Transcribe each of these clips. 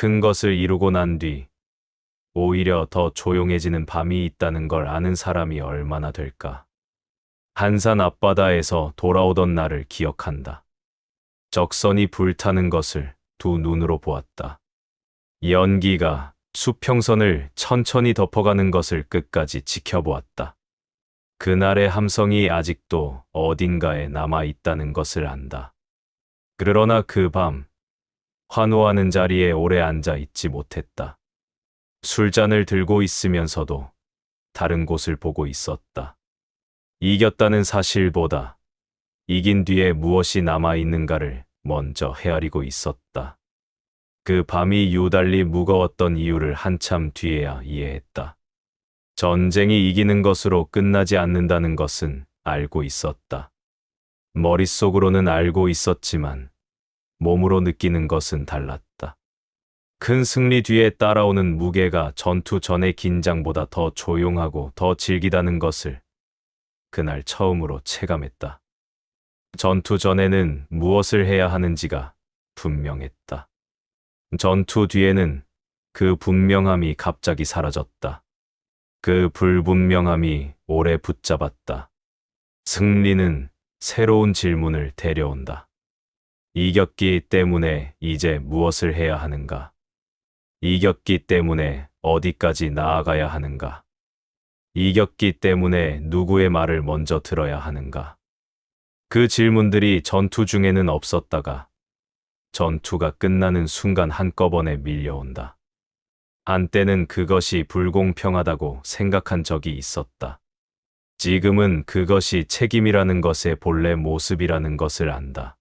큰 것을 이루고 난 뒤 오히려 더 조용해지는 밤이 있다는 걸 아는 사람이 얼마나 될까. 한산 앞바다에서 돌아오던 날을 기억한다. 적선이 불타는 것을 두 눈으로 보았다. 연기가 수평선을 천천히 덮어가는 것을 끝까지 지켜보았다. 그날의 함성이 아직도 어딘가에 남아 있다는 것을 안다. 그러나 그 밤, 환호하는 자리에 오래 앉아 있지 못했다. 술잔을 들고 있으면서도 다른 곳을 보고 있었다. 이겼다는 사실보다 이긴 뒤에 무엇이 남아 있는가를 먼저 헤아리고 있었다. 그 밤이 유달리 무거웠던 이유를 한참 뒤에야 이해했다. 전쟁이 이기는 것으로 끝나지 않는다는 것은 알고 있었다. 머릿속으로는 알고 있었지만 몸으로 느끼는 것은 달랐다. 큰 승리 뒤에 따라오는 무게가 전투 전의 긴장보다 더 조용하고 더 질기다는 것을 그날 처음으로 체감했다. 전투 전에는 무엇을 해야 하는지가 분명했다. 전투 뒤에는 그 분명함이 갑자기 사라졌다. 그 불분명함이 오래 붙잡았다. 승리는 새로운 질문을 데려온다. 이겼기 때문에 이제 무엇을 해야 하는가? 이겼기 때문에 어디까지 나아가야 하는가? 이겼기 때문에 누구의 말을 먼저 들어야 하는가? 그 질문들이 전투 중에는 없었다가 전투가 끝나는 순간 한꺼번에 밀려온다. 한때는 그것이 불공평하다고 생각한 적이 있었다. 지금은 그것이 책임이라는 것의 본래 모습이라는 것을 안다.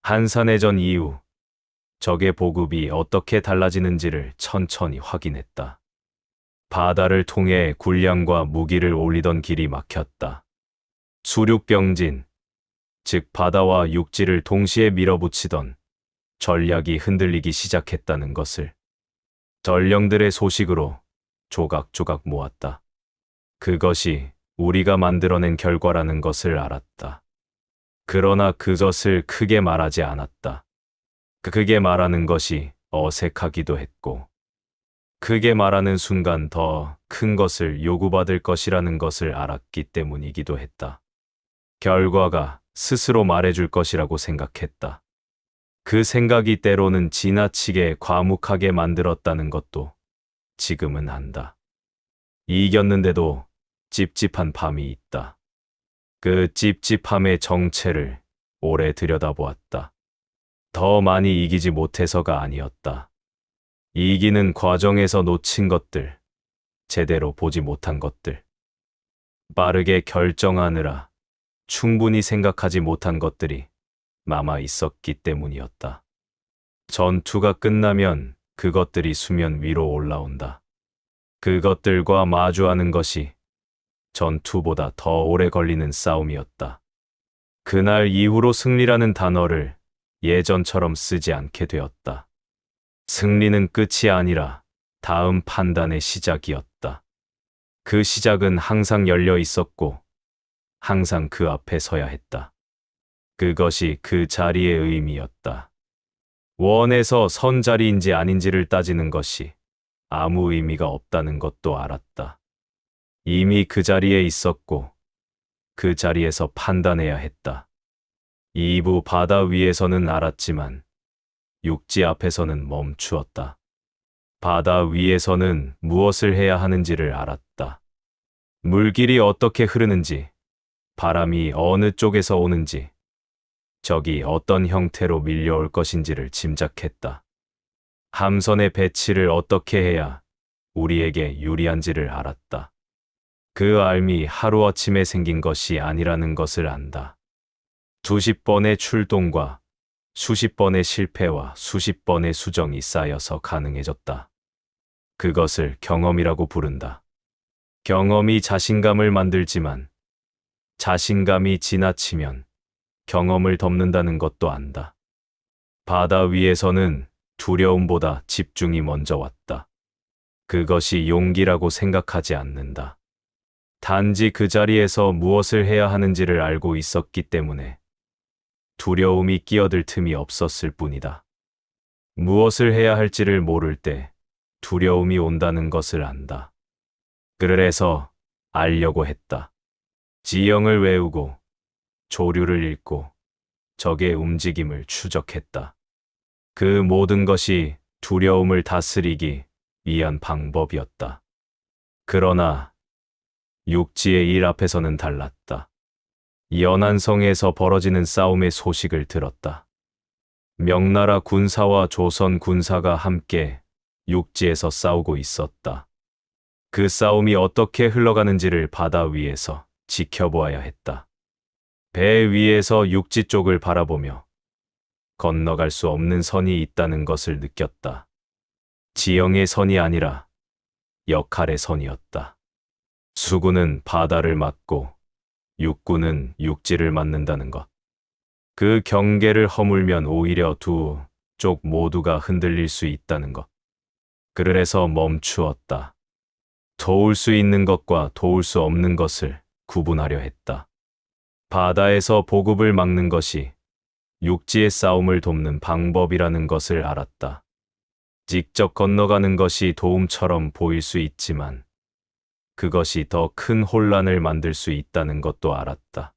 한산해전 이후 적의 보급이 어떻게 달라지는지를 천천히 확인했다. 바다를 통해 군량과 무기를 올리던 길이 막혔다. 수륙병진, 즉 바다와 육지를 동시에 밀어붙이던 전략이 흔들리기 시작했다는 것을 전령들의 소식으로 조각조각 모았다. 그것이 우리가 만들어낸 결과라는 것을 알았다. 그러나 그것을 크게 말하지 않았다. 크게 말하는 것이 어색하기도 했고, 크게 말하는 순간 더 큰 것을 요구받을 것이라는 것을 알았기 때문이기도 했다. 결과가 스스로 말해줄 것이라고 생각했다. 그 생각이 때로는 지나치게 과묵하게 만들었다는 것도 지금은 안다. 이겼는데도 찝찝한 밤이 있다. 그 찝찝함의 정체를 오래 들여다보았다. 더 많이 이기지 못해서가 아니었다. 이기는 과정에서 놓친 것들, 제대로 보지 못한 것들, 빠르게 결정하느라 충분히 생각하지 못한 것들이 남아 있었기 때문이었다. 전투가 끝나면 그것들이 수면 위로 올라온다. 그것들과 마주하는 것이 전투보다 더 오래 걸리는 싸움이었다. 그날 이후로 승리라는 단어를 예전처럼 쓰지 않게 되었다. 승리는 끝이 아니라 다음 판단의 시작이었다. 그 시작은 항상 열려 있었고 항상 그 앞에 서야 했다. 그것이 그 자리의 의미였다. 원에서 선 자리인지 아닌지를 따지는 것이 아무 의미가 없다는 것도 알았다. 이미 그 자리에 있었고 그 자리에서 판단해야 했다. 이부 바다 위에서는 알았지만 육지 앞에서는 멈추었다. 바다 위에서는 무엇을 해야 하는지를 알았다. 물길이 어떻게 흐르는지, 바람이 어느 쪽에서 오는지, 적이 어떤 형태로 밀려올 것인지를 짐작했다. 함선의 배치를 어떻게 해야 우리에게 유리한지를 알았다. 그 알미 하루아침에 생긴 것이 아니라는 것을 안다. 수십 번의 출동과 수십 번의 실패와 수십 번의 수정이 쌓여서 가능해졌다. 그것을 경험이라고 부른다. 경험이 자신감을 만들지만 자신감이 지나치면 경험을 덮는다는 것도 안다. 바다 위에서는 두려움보다 집중이 먼저 왔다. 그것이 용기라고 생각하지 않는다. 단지 그 자리에서 무엇을 해야 하는지를 알고 있었기 때문에 두려움이 끼어들 틈이 없었을 뿐이다. 무엇을 해야 할지를 모를 때 두려움이 온다는 것을 안다. 그래서 알려고 했다. 지형을 외우고 조류를 읽고 적의 움직임을 추적했다. 그 모든 것이 두려움을 다스리기 위한 방법이었다. 그러나 육지의 일 앞에서는 달랐다. 연안성에서 벌어지는 싸움의 소식을 들었다. 명나라 군사와 조선 군사가 함께 육지에서 싸우고 있었다. 그 싸움이 어떻게 흘러가는지를 바다 위에서 지켜보아야 했다. 배 위에서 육지 쪽을 바라보며 건너갈 수 없는 선이 있다는 것을 느꼈다. 지형의 선이 아니라 역할의 선이었다. 수구는 바다를 맡고 육구는 육지를 맡는다는 것. 그 경계를 허물면 오히려 두 쪽 모두가 흔들릴 수 있다는 것. 그래서 멈추었다. 도울 수 있는 것과 도울 수 없는 것을 구분하려 했다. 바다에서 보급을 막는 것이 육지의 싸움을 돕는 방법이라는 것을 알았다. 직접 건너가는 것이 도움처럼 보일 수 있지만 그것이 더 큰 혼란을 만들 수 있다는 것도 알았다.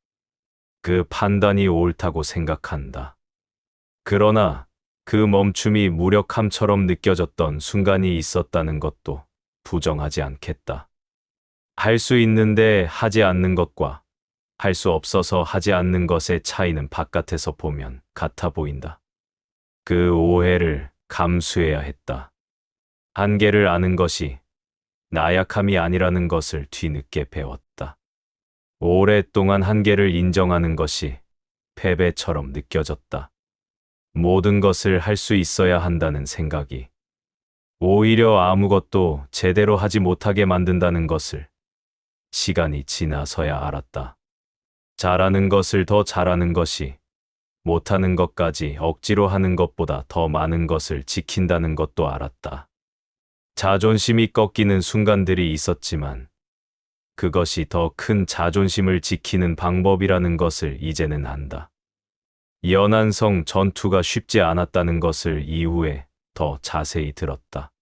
그 판단이 옳다고 생각한다. 그러나 그 멈춤이 무력함처럼 느껴졌던 순간이 있었다는 것도 부정하지 않겠다. 할 수 있는데 하지 않는 것과 할 수 없어서 하지 않는 것의 차이는 바깥에서 보면 같아 보인다. 그 오해를 감수해야 했다. 한계를 아는 것이 나약함이 아니라는 것을 뒤늦게 배웠다. 오랫동안 한계를 인정하는 것이 패배처럼 느껴졌다. 모든 것을 할 수 있어야 한다는 생각이 오히려 아무것도 제대로 하지 못하게 만든다는 것을 시간이 지나서야 알았다. 잘하는 것을 더 잘하는 것이 못하는 것까지 억지로 하는 것보다 더 많은 것을 지킨다는 것도 알았다. 자존심이 꺾이는 순간들이 있었지만 그것이 더 큰 자존심을 지키는 방법이라는 것을 이제는 안다. 연안성 전투가 쉽지 않았다는 것을 이후에 더 자세히 들었다.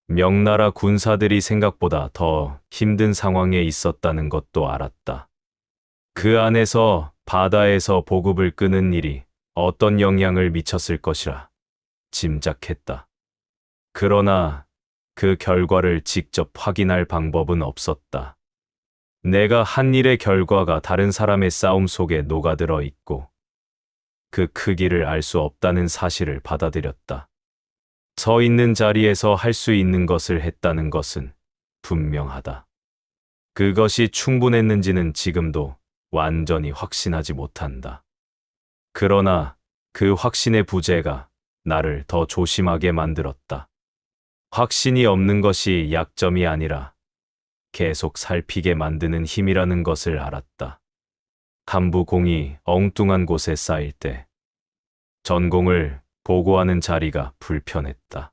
명나라 군사들이 생각보다 더 힘든 상황에 있었다는 것도 알았다. 그 안에서 바다에서 보급을 끄는 일이 어떤 영향을 미쳤을 것이라 짐작했다. 그러나 그 결과를 직접 확인할 방법은 없었다. 내가 한 일의 결과가 다른 사람의 싸움 속에 녹아들어 있고 그 크기를 알 수 없다는 사실을 받아들였다. 서 있는 자리에서 할 수 있는 것을 했다는 것은 분명하다. 그것이 충분했는지는 지금도 완전히 확신하지 못한다. 그러나 그 확신의 부재가 나를 더 조심하게 만들었다. 확신이 없는 것이 약점이 아니라 계속 살피게 만드는 힘이라는 것을 알았다. 한부공이 엉뚱한 곳에 쌓일 때 전공을 보고하는 자리가 불편했다.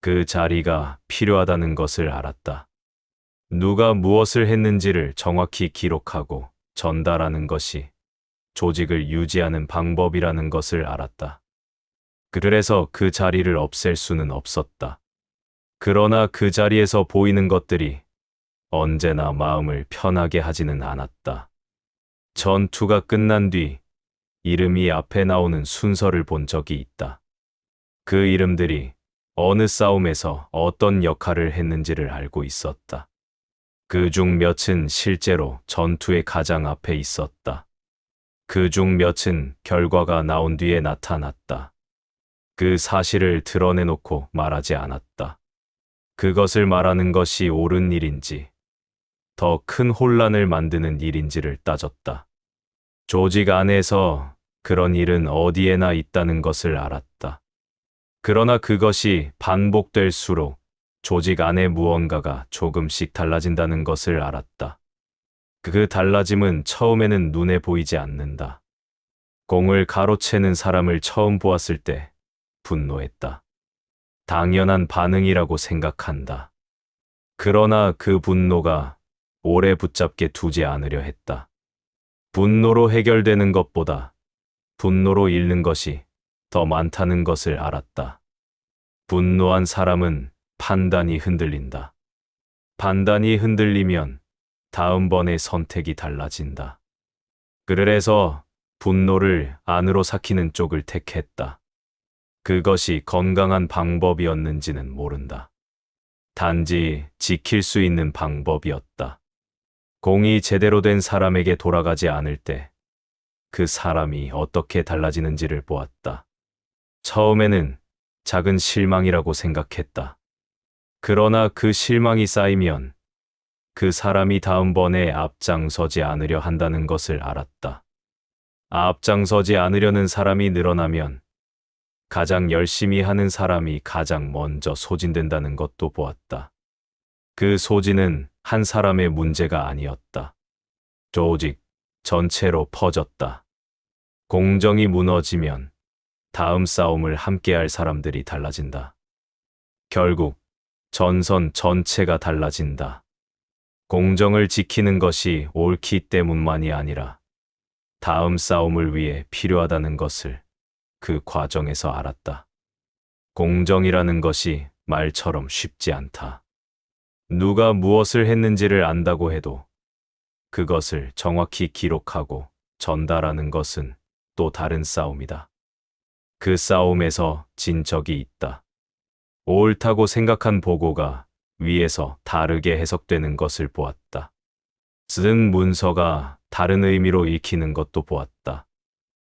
그 자리가 필요하다는 것을 알았다. 누가 무엇을 했는지를 정확히 기록하고 전달하는 것이 조직을 유지하는 방법이라는 것을 알았다. 그래서 그 자리를 없앨 수는 없었다. 그러나 그 자리에서 보이는 것들이 언제나 마음을 편하게 하지는 않았다. 전투가 끝난 뒤 이름이 앞에 나오는 순서를 본 적이 있다. 그 이름들이 어느 싸움에서 어떤 역할을 했는지를 알고 있었다. 그중 몇은 실제로 전투의 가장 앞에 있었다. 그중 몇은 결과가 나온 뒤에 나타났다. 그 사실을 드러내놓고 말하지 않았다. 그것을 말하는 것이 옳은 일인지, 더 큰 혼란을 만드는 일인지를 따졌다. 조직 안에서 그런 일은 어디에나 있다는 것을 알았다. 그러나 그것이 반복될수록 조직 안에 무언가가 조금씩 달라진다는 것을 알았다. 그 달라짐은 처음에는 눈에 보이지 않는다. 공을 가로채는 사람을 처음 보았을 때 분노했다. 당연한 반응이라고 생각한다. 그러나 그 분노가 오래 붙잡게 두지 않으려 했다. 분노로 해결되는 것보다 분노로 잃는 것이 더 많다는 것을 알았다. 분노한 사람은 판단이 흔들린다. 판단이 흔들리면 다음번의 선택이 달라진다. 그래서 분노를 안으로 삭히는 쪽을 택했다. 그것이 건강한 방법이었는지는 모른다. 단지 지킬 수 있는 방법이었다. 공이 제대로 된 사람에게 돌아가지 않을 때 그 사람이 어떻게 달라지는지를 보았다. 처음에는 작은 실망이라고 생각했다. 그러나 그 실망이 쌓이면 그 사람이 다음번에 앞장서지 않으려 한다는 것을 알았다. 앞장서지 않으려는 사람이 늘어나면 가장 열심히 하는 사람이 가장 먼저 소진된다는 것도 보았다. 그 소진은 한 사람의 문제가 아니었다. 조직 전체로 퍼졌다. 공정이 무너지면 다음 싸움을 함께할 사람들이 달라진다. 결국 전선 전체가 달라진다. 공정을 지키는 것이 옳기 때문만이 아니라 다음 싸움을 위해 필요하다는 것을 그 과정에서 알았다. 공정이라는 것이 말처럼 쉽지 않다. 누가 무엇을 했는지를 안다고 해도 그것을 정확히 기록하고 전달하는 것은 또 다른 싸움이다. 그 싸움에서 진 적이 있다. 옳다고 생각한 보고가 위에서 다르게 해석되는 것을 보았다. 쓴 문서가 다른 의미로 읽히는 것도 보았다.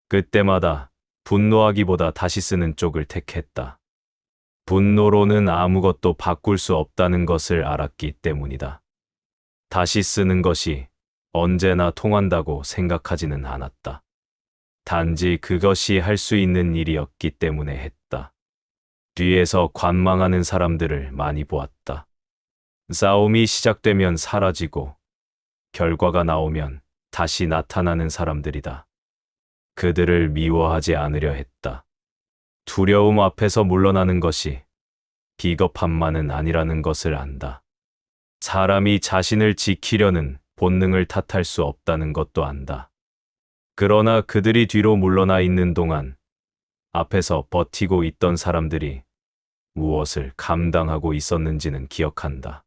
그때마다 분노하기보다 다시 쓰는 쪽을 택했다. 분노로는 아무것도 바꿀 수 없다는 것을 알았기 때문이다. 다시 쓰는 것이 언제나 통한다고 생각하지는 않았다. 단지 그것이 할 수 있는 일이었기 때문에 했다. 뒤에서 관망하는 사람들을 많이 보았다. 싸움이 시작되면 사라지고 결과가 나오면 다시 나타나는 사람들이다. 그들을 미워하지 않으려 했다. 두려움 앞에서 물러나는 것이 비겁함만은 아니라는 것을 안다. 사람이 자신을 지키려는 본능을 탓할 수 없다는 것도 안다. 그러나 그들이 뒤로 물러나 있는 동안 앞에서 버티고 있던 사람들이 무엇을 감당하고 있었는지는 기억한다.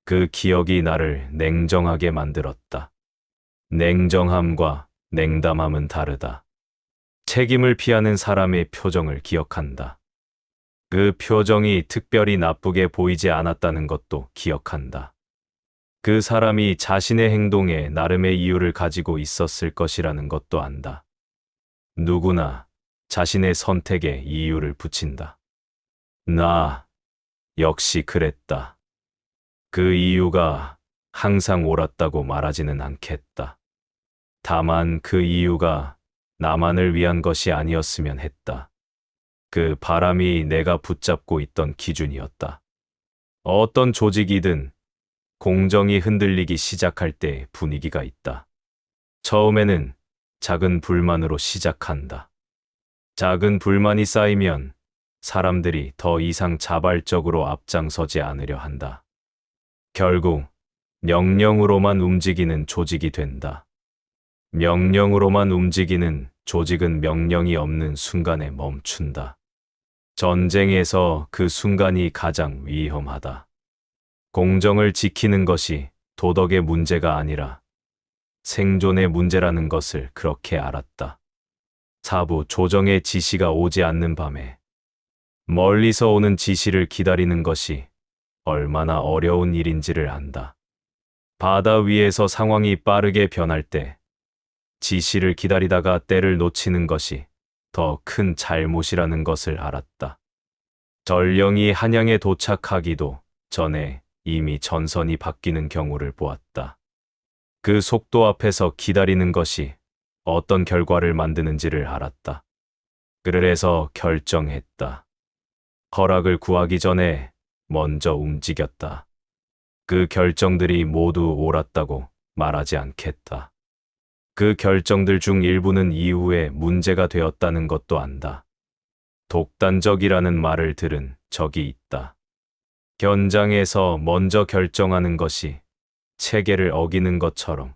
그 기억이 나를 냉정하게 만들었다. 냉정함과 냉담함은 다르다. 책임을 피하는 사람의 표정을 기억한다. 그 표정이 특별히 나쁘게 보이지 않았다는 것도 기억한다. 그 사람이 자신의 행동에 나름의 이유를 가지고 있었을 것이라는 것도 안다. 누구나 자신의 선택에 이유를 붙인다. 나 역시 그랬다. 그 이유가 항상 옳았다고 말하지는 않겠다. 다만 그 이유가 나만을 위한 것이 아니었으면 했다. 그 바람이 내가 붙잡고 있던 기준이었다. 어떤 조직이든 공정이 흔들리기 시작할 때 분위기가 있다. 처음에는 작은 불만으로 시작한다. 작은 불만이 쌓이면 사람들이 더 이상 자발적으로 앞장서지 않으려 한다. 결국 명령으로만 움직이는 조직이 된다. 명령으로만 움직이는 조직은 명령이 없는 순간에 멈춘다. 전쟁에서 그 순간이 가장 위험하다. 공정을 지키는 것이 도덕의 문제가 아니라 생존의 문제라는 것을 그렇게 알았다. 사부 조정의 지시가 오지 않는 밤에 멀리서 오는 지시를 기다리는 것이 얼마나 어려운 일인지를 안다. 바다 위에서 상황이 빠르게 변할 때 지시를 기다리다가 때를 놓치는 것이 더 큰 잘못이라는 것을 알았다. 전령이 한양에 도착하기도 전에 이미 전선이 바뀌는 경우를 보았다. 그 속도 앞에서 기다리는 것이 어떤 결과를 만드는지를 알았다. 그래서 결정했다. 허락을 구하기 전에 먼저 움직였다. 그 결정들이 모두 옳았다고 말하지 않겠다. 그 결정들 중 일부는 이후에 문제가 되었다는 것도 안다. 독단적이라는 말을 들은 적이 있다. 현장에서 먼저 결정하는 것이 체계를 어기는 것처럼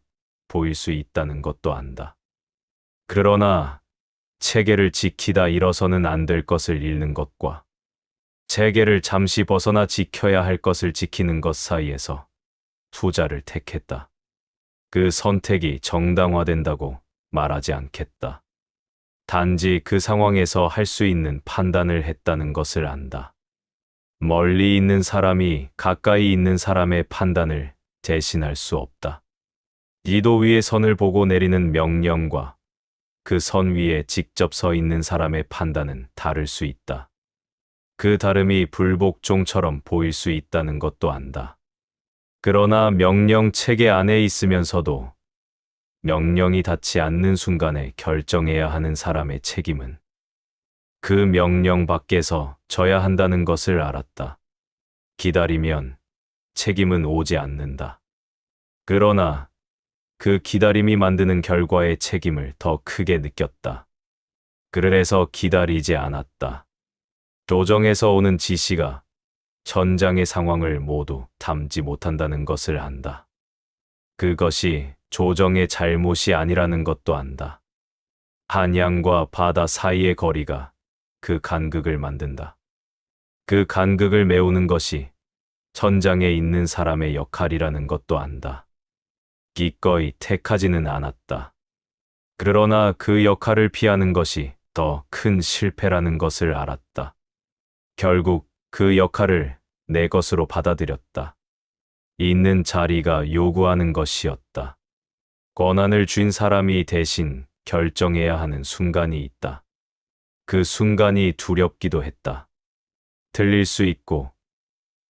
보일 수 있다는 것도 안다. 그러나 체계를 지키다 일어서는 안 될 것을 잃는 것과 체계를 잠시 벗어나 지켜야 할 것을 지키는 것 사이에서 후자를 택했다. 그 선택이 정당화된다고 말하지 않겠다. 단지 그 상황에서 할 수 있는 판단을 했다는 것을 안다. 멀리 있는 사람이 가까이 있는 사람의 판단을 대신할 수 없다. 이도 위의 선을 보고 내리는 명령과 그 선 위에 직접 서 있는 사람의 판단은 다를 수 있다. 그 다름이 불복종처럼 보일 수 있다는 것도 안다. 그러나 명령 체계 안에 있으면서도 명령이 닿지 않는 순간에 결정해야 하는 사람의 책임은 그 명령 밖에서 져야 한다는 것을 알았다. 기다리면 책임은 오지 않는다. 그러나 그 기다림이 만드는 결과의 책임을 더 크게 느꼈다. 그래서 기다리지 않았다. 조정에서 오는 지시가 현장의 상황을 모두 담지 못한다는 것을 안다. 그것이 조정의 잘못이 아니라는 것도 안다. 한양과 바다 사이의 거리가 그 간극을 만든다. 그 간극을 메우는 것이 현장에 있는 사람의 역할이라는 것도 안다. 기꺼이 택하지는 않았다. 그러나 그 역할을 피하는 것이 더 큰 실패라는 것을 알았다. 결국 그 역할을 내 것으로 받아들였다. 있는 자리가 요구하는 것이었다. 권한을 쥔 사람이 대신 결정해야 하는 순간이 있다. 그 순간이 두렵기도 했다. 틀릴 수 있고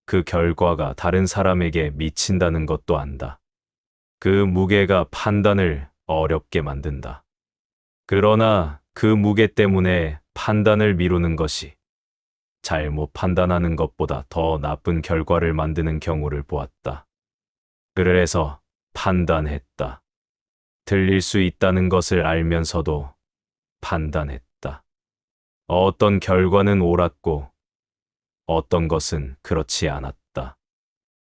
그 결과가 다른 사람에게 미친다는 것도 안다. 그 무게가 판단을 어렵게 만든다. 그러나 그 무게 때문에 판단을 미루는 것이 잘못 판단하는 것보다 더 나쁜 결과를 만드는 경우를 보았다. 그래서 판단했다. 틀릴 수 있다는 것을 알면서도 판단했다. 어떤 결과는 옳았고 어떤 것은 그렇지 않았다.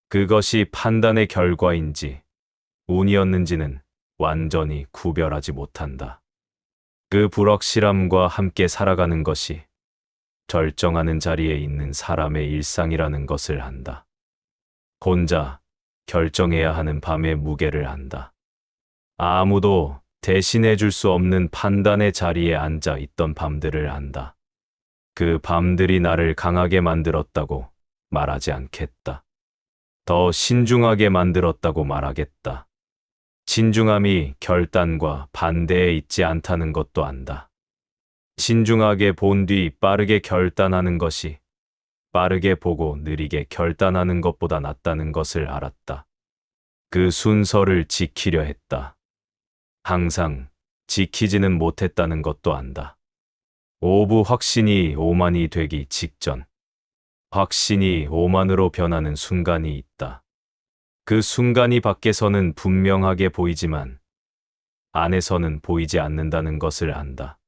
그것이 판단의 결과인지 운이었는지는 완전히 구별하지 못한다. 그 불확실함과 함께 살아가는 것이 결정하는 자리에 있는 사람의 일상이라는 것을 안다. 혼자 결정해야 하는 밤의 무게를 안다. 아무도 대신해 줄 수 없는 판단의 자리에 앉아 있던 밤들을 안다. 그 밤들이 나를 강하게 만들었다고 말하지 않겠다. 더 신중하게 만들었다고 말하겠다. 신중함이 결단과 반대에 있지 않다는 것도 안다. 신중하게 본 뒤 빠르게 결단하는 것이 빠르게 보고 느리게 결단하는 것보다 낫다는 것을 알았다. 그 순서를 지키려 했다. 항상 지키지는 못했다는 것도 안다. 오부 확신이 오만이 되기 직전, 확신이 오만으로 변하는 순간이 있다. 그 순간이 밖에서는 분명하게 보이지만 안에서는 보이지 않는다는 것을 안다.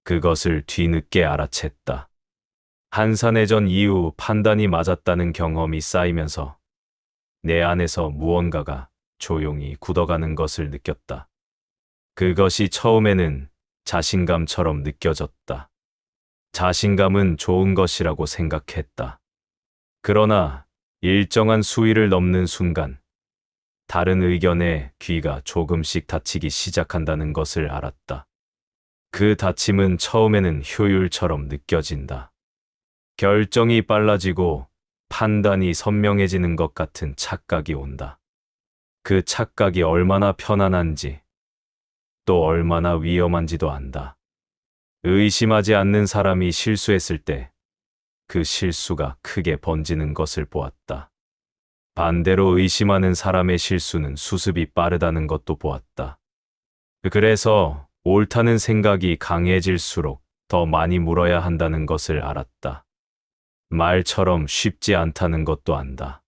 그것을 뒤늦게 알아챘다. 한산해전 이후 판단이 맞았다는 경험이 쌓이면서 내 안에서 무언가가 조용히 굳어가는 것을 느꼈다. 그것이 처음에는 자신감처럼 느껴졌다. 자신감은 좋은 것이라고 생각했다. 그러나 일정한 수위를 넘는 순간 다른 의견에 귀가 조금씩 닫히기 시작한다는 것을 알았다. 그 닫힘은 처음에는 효율처럼 느껴진다. 결정이 빨라지고 판단이 선명해지는 것 같은 착각이 온다. 그 착각이 얼마나 편안한지 또 얼마나 위험한지도 안다. 의심하지 않는 사람이 실수했을 때 그 실수가 크게 번지는 것을 보았다. 반대로 의심하는 사람의 실수는 수습이 빠르다는 것도 보았다. 그래서 옳다는 생각이 강해질수록 더 많이 물어야 한다는 것을 알았다. 말처럼 쉽지 않다는 것도 안다.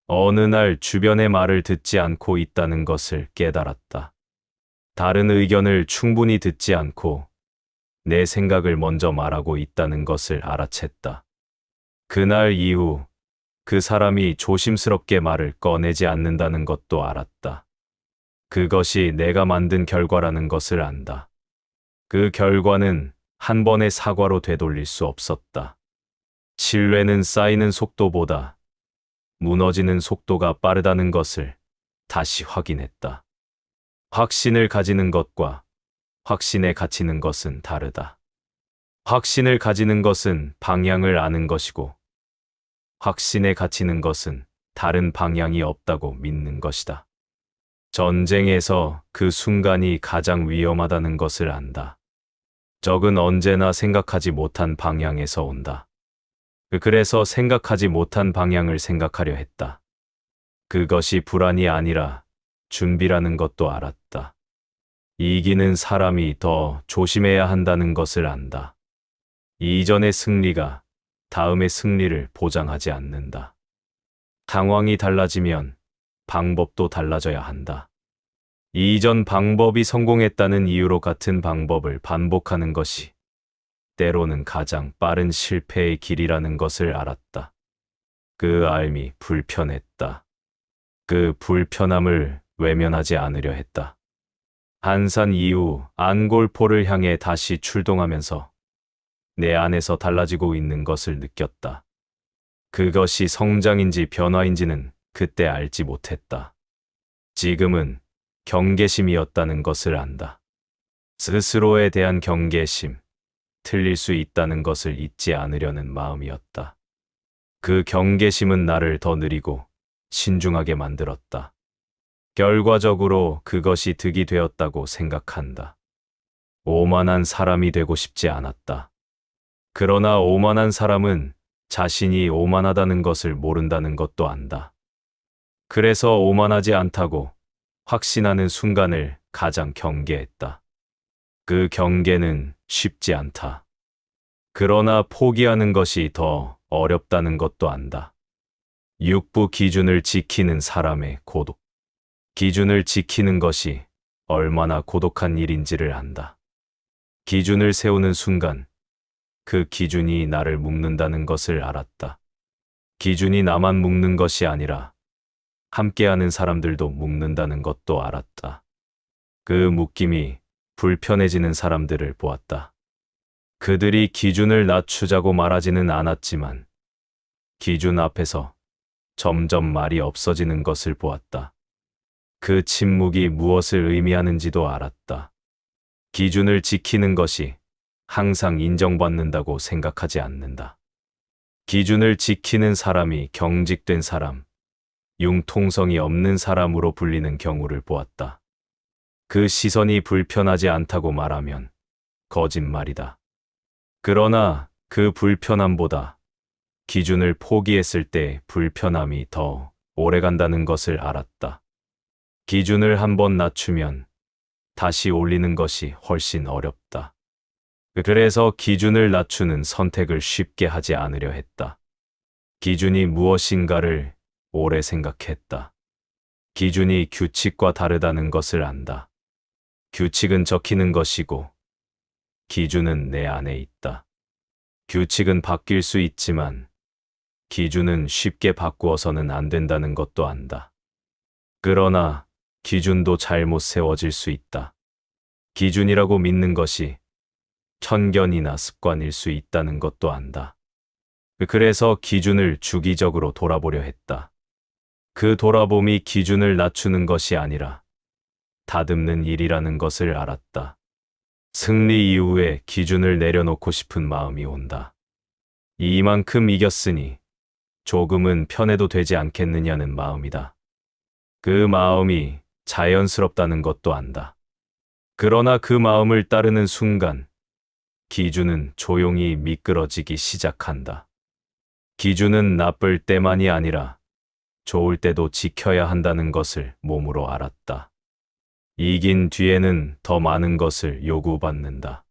어느 날 주변의 말을 듣지 않고 있다는 것을 깨달았다. 다른 의견을 충분히 듣지 않고 내 생각을 먼저 말하고 있다는 것을 알아챘다. 그날 이후 그 사람이 조심스럽게 말을 꺼내지 않는다는 것도 알았다. 그것이 내가 만든 결과라는 것을 안다. 그 결과는 한 번의 사과로 되돌릴 수 없었다. 신뢰는 쌓이는 속도보다 무너지는 속도가 빠르다는 것을 다시 확인했다. 확신을 가지는 것과 확신에 갇히는 것은 다르다. 확신을 가지는 것은 방향을 아는 것이고, 확신에 갇히는 것은 다른 방향이 없다고 믿는 것이다. 전쟁에서 그 순간이 가장 위험하다는 것을 안다. 적은 언제나 생각하지 못한 방향에서 온다. 그래서 생각하지 못한 방향을 생각하려 했다. 그것이 불안이 아니라 준비라는 것도 알았다. 이기는 사람이 더 조심해야 한다는 것을 안다. 이전의 승리가 다음의 승리를 보장하지 않는다. 상황이 달라지면 방법도 달라져야 한다. 이전 방법이 성공했다는 이유로 같은 방법을 반복하는 것이 때로는 가장 빠른 실패의 길이라는 것을 알았다. 그 알미 불편했다. 그 불편함을 외면하지 않으려 했다. 한산 이후 안골포를 향해 다시 출동하면서 내 안에서 달라지고 있는 것을 느꼈다. 그것이 성장인지 변화인지는 그때 알지 못했다. 지금은 경계심이었다는 것을 안다. 스스로에 대한 경계심, 틀릴 수 있다는 것을 잊지 않으려는 마음이었다. 그 경계심은 나를 더 느리고 신중하게 만들었다. 결과적으로 그것이 득이 되었다고 생각한다. 오만한 사람이 되고 싶지 않았다. 그러나 오만한 사람은 자신이 오만하다는 것을 모른다는 것도 안다. 그래서 오만하지 않다고 확신하는 순간을 가장 경계했다. 그 경계는 쉽지 않다. 그러나 포기하는 것이 더 어렵다는 것도 안다. 육부 기준을 지키는 사람의 고독. 기준을 지키는 것이 얼마나 고독한 일인지를 안다. 기준을 세우는 순간 그 기준이 나를 묶는다는 것을 알았다. 기준이 나만 묶는 것이 아니라 함께하는 사람들도 묶는다는 것도 알았다. 그 묶임이 불편해지는 사람들을 보았다. 그들이 기준을 낮추자고 말하지는 않았지만 기준 앞에서 점점 말이 없어지는 것을 보았다. 그 침묵이 무엇을 의미하는지도 알았다. 기준을 지키는 것이 항상 인정받는다고 생각하지 않는다. 기준을 지키는 사람이 경직된 사람, 융통성이 없는 사람으로 불리는 경우를 보았다. 그 시선이 불편하지 않다고 말하면 거짓말이다. 그러나 그 불편함보다 기준을 포기했을 때 불편함이 더 오래간다는 것을 알았다. 기준을 한번 낮추면 다시 올리는 것이 훨씬 어렵다. 그래서 기준을 낮추는 선택을 쉽게 하지 않으려 했다. 기준이 무엇인가를 오래 생각했다. 기준이 규칙과 다르다는 것을 안다. 규칙은 적히는 것이고 기준은 내 안에 있다. 규칙은 바뀔 수 있지만 기준은 쉽게 바꾸어서는 안 된다는 것도 안다. 그러나 기준도 잘못 세워질 수 있다. 기준이라고 믿는 것이 편견이나 습관일 수 있다는 것도 안다. 그래서 기준을 주기적으로 돌아보려 했다. 그 돌아봄이 기준을 낮추는 것이 아니라 다듬는 일이라는 것을 알았다. 승리 이후에 기준을 내려놓고 싶은 마음이 온다. 이만큼 이겼으니 조금은 편해도 되지 않겠느냐는 마음이다. 그 마음이 자연스럽다는 것도 안다. 그러나 그 마음을 따르는 순간 기준은 조용히 미끄러지기 시작한다. 기준은 나쁠 때만이 아니라 좋을 때도 지켜야 한다는 것을 몸으로 알았다. 이긴 뒤에는 더 많은 것을 요구받는다.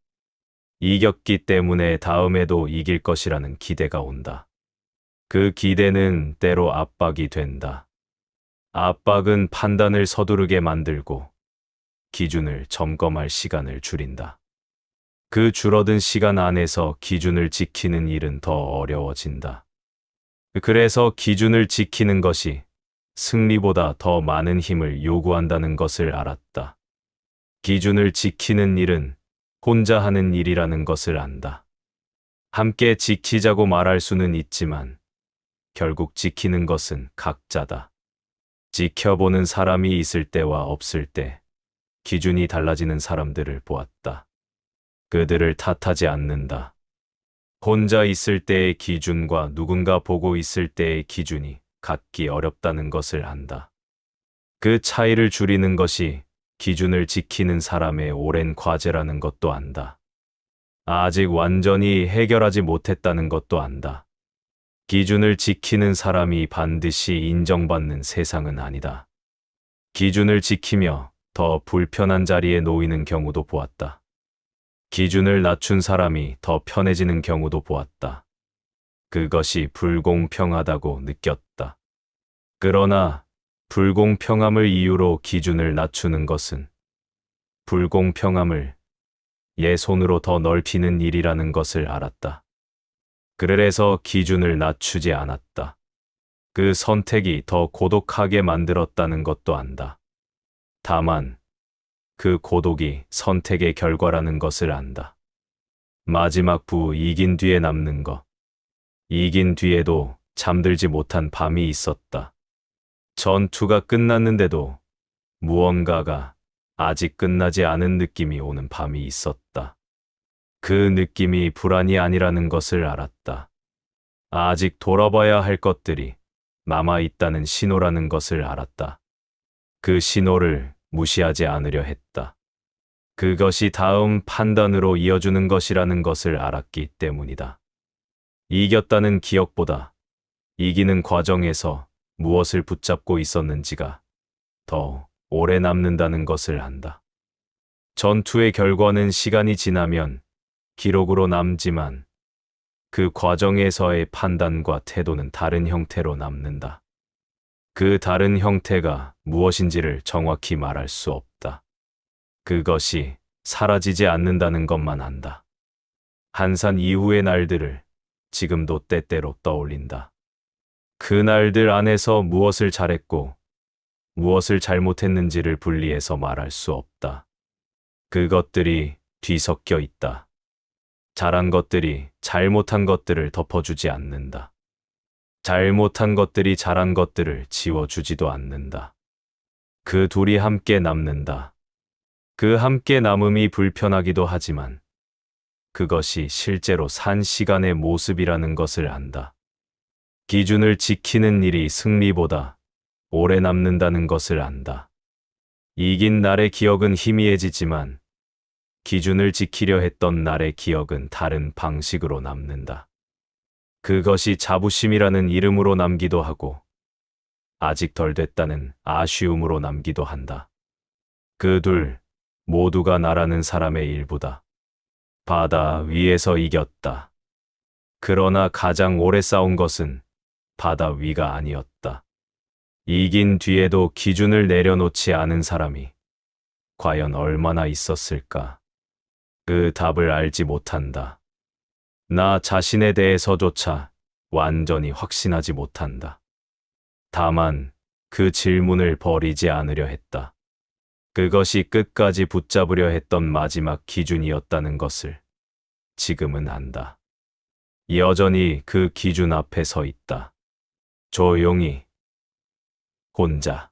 이겼기 때문에 다음에도 이길 것이라는 기대가 온다. 그 기대는 때로 압박이 된다. 압박은 판단을 서두르게 만들고 기준을 점검할 시간을 줄인다. 그 줄어든 시간 안에서 기준을 지키는 일은 더 어려워진다. 그래서 기준을 지키는 것이 승리보다 더 많은 힘을 요구한다는 것을 알았다. 기준을 지키는 일은 혼자 하는 일이라는 것을 안다. 함께 지키자고 말할 수는 있지만 결국 지키는 것은 각자다. 지켜보는 사람이 있을 때와 없을 때 기준이 달라지는 사람들을 보았다. 그들을 탓하지 않는다. 혼자 있을 때의 기준과 누군가 보고 있을 때의 기준이 같기 어렵다는 것을 안다. 그 차이를 줄이는 것이 기준을 지키는 사람의 오랜 과제라는 것도 안다. 아직 완전히 해결하지 못했다는 것도 안다. 기준을 지키는 사람이 반드시 인정받는 세상은 아니다. 기준을 지키며 더 불편한 자리에 놓이는 경우도 보았다. 기준을 낮춘 사람이 더 편해지는 경우도 보았다. 그것이 불공평하다고 느꼈다. 그러나 불공평함을 이유로 기준을 낮추는 것은 불공평함을 예 손으로 더 넓히는 일이라는 것을 알았다. 그래서 기준을 낮추지 않았다. 그 선택이 더 고독하게 만들었다는 것도 안다. 다만 그 고독이 선택의 결과라는 것을 안다. 마지막 부 이긴 뒤에 남는 것. 이긴 뒤에도 잠들지 못한 밤이 있었다. 전투가 끝났는데도 무언가가 아직 끝나지 않은 느낌이 오는 밤이 있었다. 그 느낌이 불안이 아니라는 것을 알았다. 아직 돌아봐야 할 것들이 남아있다는 신호라는 것을 알았다. 그 신호를 무시하지 않으려 했다. 그것이 다음 판단으로 이어주는 것이라는 것을 알았기 때문이다. 이겼다는 기억보다 이기는 과정에서 무엇을 붙잡고 있었는지가 더 오래 남는다는 것을 안다. 전투의 결과는 시간이 지나면 기록으로 남지만 그 과정에서의 판단과 태도는 다른 형태로 남는다. 그 다른 형태가 무엇인지를 정확히 말할 수 없다. 그것이 사라지지 않는다는 것만 안다. 한산 이후의 날들을 지금도 때때로 떠올린다. 그 날들 안에서 무엇을 잘했고 무엇을 잘못했는지를 분리해서 말할 수 없다. 그것들이 뒤섞여 있다. 잘한 것들이 잘못한 것들을 덮어주지 않는다. 잘못한 것들이 잘한 것들을 지워주지도 않는다. 그 둘이 함께 남는다. 그 함께 남음이 불편하기도 하지만 그것이 실제로 산 시간의 모습이라는 것을 안다. 기준을 지키는 일이 승리보다 오래 남는다는 것을 안다. 이긴 날의 기억은 희미해지지만 기준을 지키려 했던 날의 기억은 다른 방식으로 남는다. 그것이 자부심이라는 이름으로 남기도 하고 아직 덜 됐다는 아쉬움으로 남기도 한다. 그 둘 모두가 나라는 사람의 일부다. 바다 위에서 이겼다. 그러나 가장 오래 싸운 것은 바다 위가 아니었다. 이긴 뒤에도 기준을 내려놓지 않은 사람이 과연 얼마나 있었을까? 그 답을 알지 못한다. 나 자신에 대해서조차 완전히 확신하지 못한다. 다만 그 질문을 버리지 않으려 했다. 그것이 끝까지 붙잡으려 했던 마지막 기준이었다는 것을 지금은 안다. 여전히 그 기준 앞에 서 있다. 조용히 혼자.